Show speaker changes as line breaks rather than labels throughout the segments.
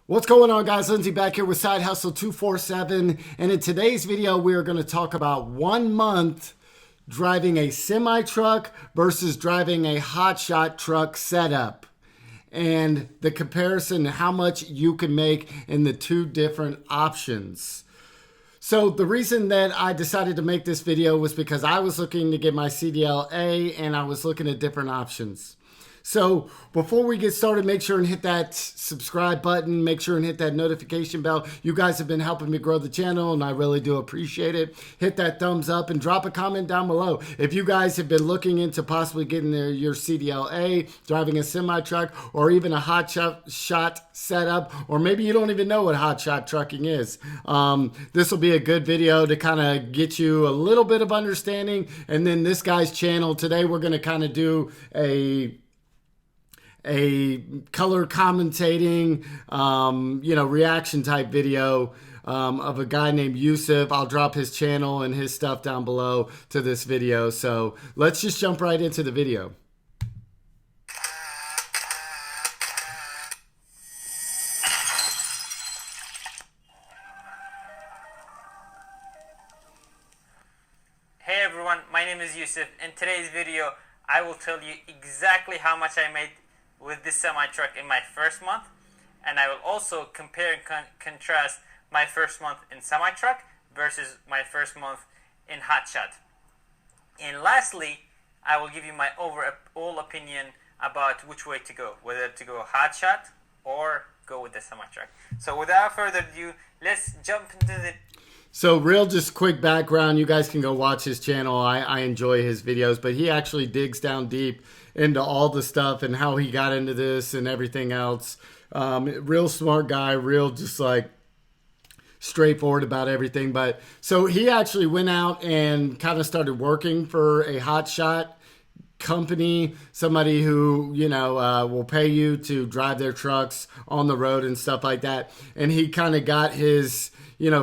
What's going on, guys? Lindsay back here with Side Hustle 247, and in today's video we are going to talk about 1 month driving a semi truck versus driving a hotshot truck setup, and the comparison, how much you can make in the two different options. So the reason that I decided to make this video was because I was looking to get my CDLA and I was looking at different options. So before we get started, make sure and hit that subscribe button. Make sure and hit that notification bell. You guys have been helping me grow the channel, and I really do appreciate it. Hit that thumbs up and drop a comment down below. If you guys have been looking into possibly getting your CDLA, driving a semi-truck, or even a hot shot setup, or maybe you don't even know what hot shot trucking is, this will be a good video to kind of get you a little bit of understanding. And then this guy's channel, today we're going to kind of do a color commentating, reaction type video of a guy named Yusuf. I'll drop his channel and his stuff down below to this video. So let's just jump right into the video.
Hey everyone, my name is Yusuf. In today's video, I will tell you exactly how much I made with this semi-truck in my first month, and I will also compare and contrast my first month in semi-truck versus my first month in hotshot. And lastly, I will give you my overall opinion about which way to go, whether to go hotshot or go with the semi-truck. So without further ado, let's jump into the
So real just quick background, you guys can go watch his channel. I enjoy his videos, but he actually digs down deep into all the stuff and how he got into this and everything else. Real smart guy, real just like straightforward about everything. But so he actually went out and kind of started working for a hotshot company, somebody who will pay you to drive their trucks on the road and stuff like that. And he kind of got his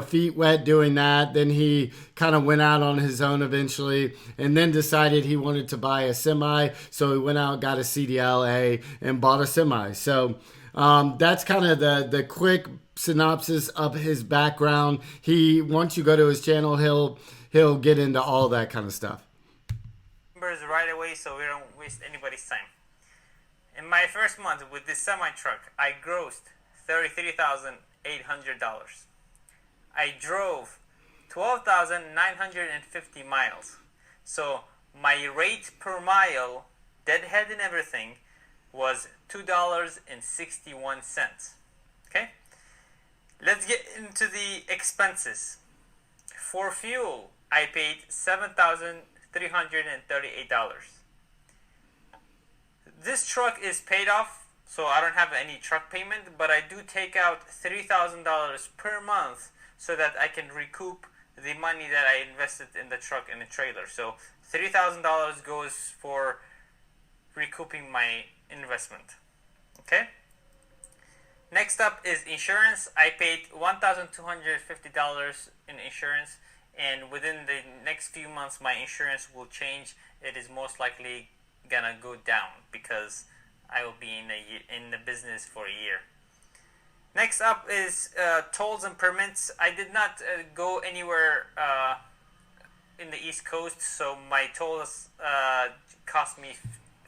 feet wet doing that. Then he kind of went out on his own eventually, and then decided he wanted to buy a semi. So he went out, got a CDLA, and bought a semi. So that's kind of the quick synopsis of his background. Once you go to his channel, he'll get into all that kind of stuff.
numbers right away so we don't waste anybody's time. In my first month with this semi-truck, I grossed $33,800. I drove 12,950 miles. So my rate per mile, deadhead and everything, was $2.61. Okay? Let's get into the expenses. For fuel, I paid $7,338. This truck is paid off, so I don't have any truck payment, but I do take out $3,000 per month so that I can recoup the money that I invested in the truck and the trailer. So $3,000 goes for recouping my investment. Okay? Next up is insurance. I paid $1,250 in insurance, and within the next few months my insurance will change. It is most likely gonna go down because I will be in the business for a year. Next up is tolls and permits. I did not go anywhere in the East Coast, so my tolls cost me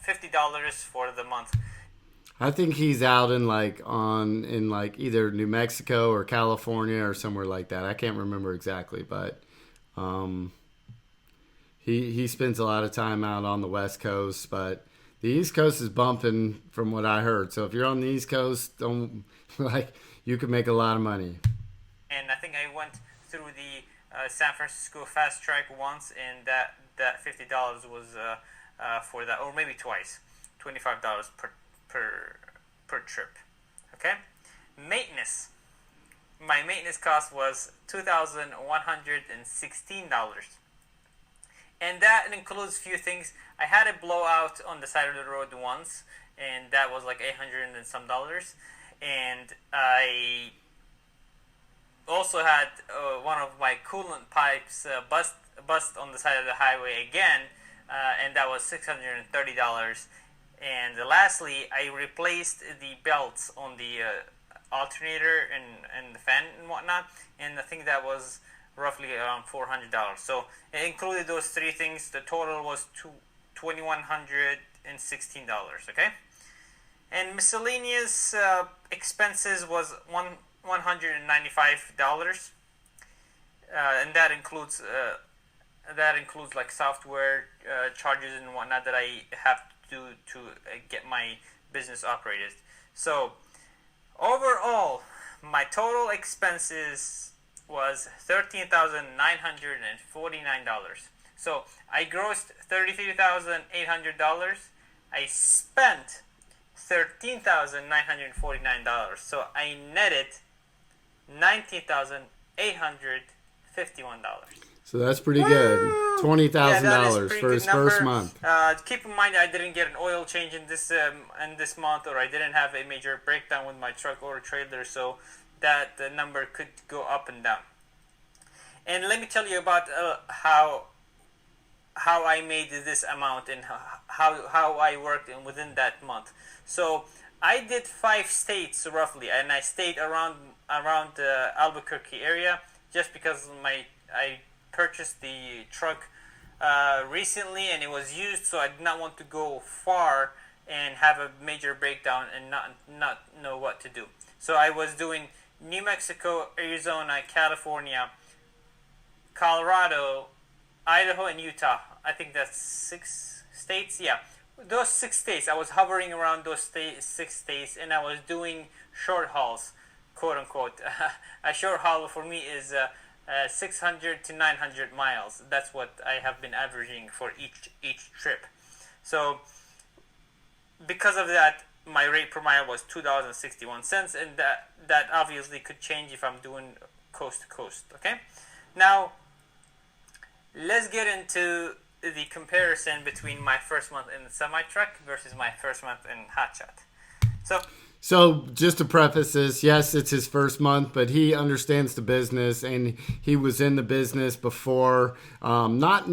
$50 for the month.
I think he's out in either New Mexico or California or somewhere like that. I can't remember exactly, but he spends a lot of time out on the West Coast, but the East Coast is bumping from what I heard. So if you're on the East Coast, you can make a lot of money.
And I think I went through the San Francisco fast track once, and that $50 was for that, or maybe twice, $25 per trip. Okay, maintenance. My maintenance cost was $2,116. And that includes a few things. I had a blowout on the side of the road once, and that was like $800 and some. And I also had one of my coolant pipes bust on the side of the highway again, and that was $630. And lastly, I replaced the belts on the alternator and the fan and whatnot, and I think that was roughly around $400. So it included those three things. The total was $2,116. Okay, and miscellaneous expenses was $195, and that includes like software charges and whatnot that I have to do to get my business operated. So overall, my total expenses was $13,949. So I grossed $33,800. I spent $13,949. So I netted $19,851.
So that's pretty good. $20,000 for his first month.
Keep in mind, I didn't get an oil change in this month, or I didn't have a major breakdown with my truck or trailer, so that the number could go up and down. And let me tell you about how I made this amount and how I worked within that month. So I did 5 states roughly, and I stayed around the Albuquerque area just because I purchased the truck recently and it was used, so I did not want to go far and have a major breakdown and not know what to do. So I was doing New Mexico, Arizona, California, Colorado, Idaho, and Utah. I think that's 6 states. Yeah, those 6 states. I was hovering around those 6 states, and I was doing short hauls, quote unquote. A short haul for me is 600 to 900 miles. That's what I have been averaging for each trip. So because of that, my rate per mile was $2.61, and that obviously could change if I'm doing coast to coast. Okay, now let's get into the comparison between my first month in the semi-truck versus my first month in hotshot.
So just to preface this, yes, it's his first month, but he understands the business, and he was in the business before, not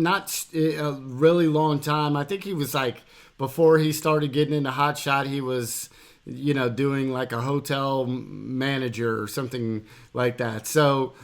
a really long time. I think he was like, before he started getting into hotshot, he was, doing like a hotel manager or something like that. So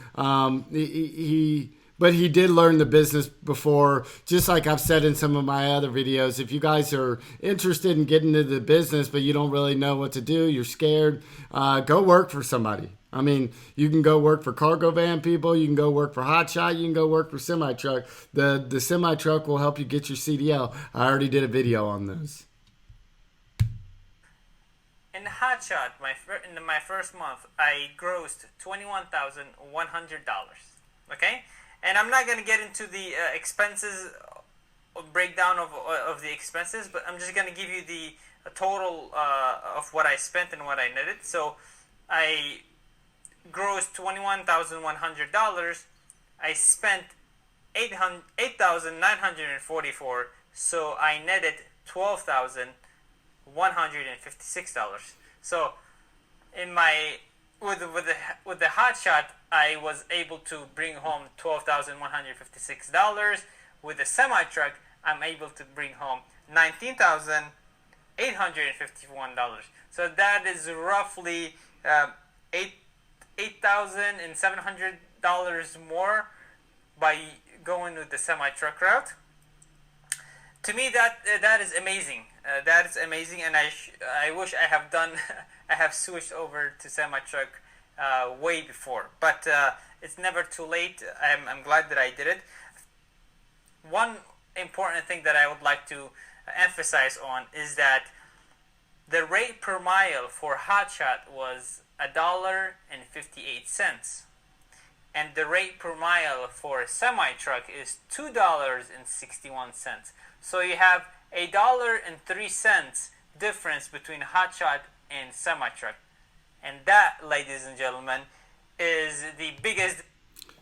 but he did learn the business before. Just like I've said in some of my other videos, if you guys are interested in getting into the business but you don't really know what to do, you're scared, go work for somebody. I mean, you can go work for cargo van people, you can go work for hotshot, you can go work for semi-truck. The semi-truck will help you get your CDL. I already did a video on those.
In hotshot, in my first month, I grossed $21,100. Okay? And I'm not going to get into the expenses, breakdown of the expenses, but I'm just going to give you the total of what I spent and what I netted. So I grossed $21,100. I spent $8,944. So I netted $12,156. So in my with the hotshot, I was able to bring home $12,156. With the semi-truck, I'm able to bring home $19,851. So that is roughly $8,700 more by going with the semi-truck route. To me, that is amazing. That is amazing, and I wish I have done. I have switched over to semi-truck way before, but it's never too late. I'm glad that I did it. One important thing that I would like to emphasize on is that the rate per mile for hotshot was $1.58, and the rate per mile for a semi-truck is $2.61. So you have $1.03 difference between hotshot and semi-truck, and that, ladies and gentlemen, is the biggest.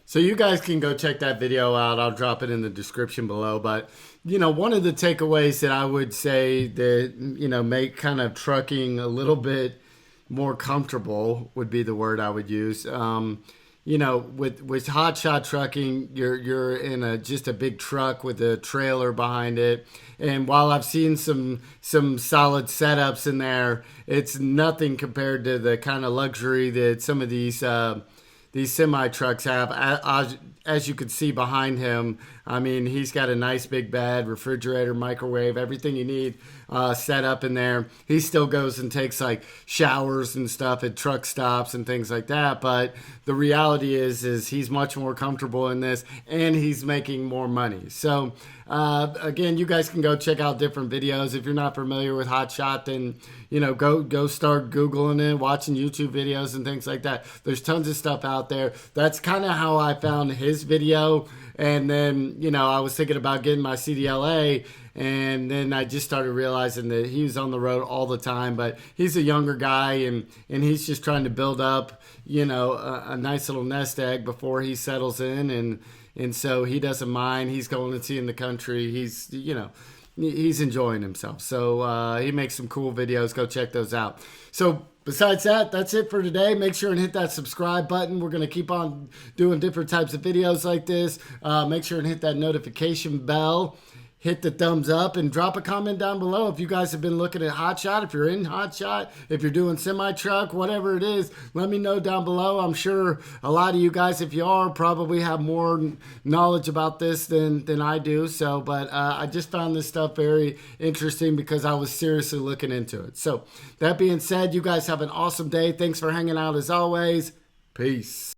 So you guys can go check that video out. I'll drop it in the description below. But one of the takeaways that I would say that make kind of trucking a little bit more comfortable would be the word I would use. with hotshot trucking, you're in just a big truck with a trailer behind it. And while I've seen some solid setups in there, it's nothing compared to the kind of luxury that some of these semi trucks have. As you can see behind him, I mean, he's got a nice big bed, refrigerator, microwave, everything you need set up in there. He still goes and takes like showers and stuff at truck stops and things like that. But the reality is he's much more comfortable in this, and he's making more money. So again, you guys can go check out different videos. If you're not familiar with hotshot, then go start Googling it, watching YouTube videos and things like that. There's tons of stuff out there. That's kind of how I found his video. And then, I was thinking about getting my CDLA, and then I just started realizing that he was on the road all the time. But he's a younger guy, and he's just trying to build up, a nice little nest egg before he settles in. And so he doesn't mind. He's going and seeing the country. He's enjoying himself. So he makes some cool videos. Go check those out. So besides that, that's it for today. Make sure and hit that subscribe button. We're going to keep on doing different types of videos like this. Make sure and hit that notification bell. Hit the thumbs up and drop a comment down below if you guys have been looking at hotshot, if you're in hotshot, if you're doing semi-truck, whatever it is. Let me know down below. I'm sure a lot of you guys, if you are, probably have more knowledge about this than I do. So, but I just found this stuff very interesting because I was seriously looking into it. So that being said, you guys have an awesome day. Thanks for hanging out as always. Peace.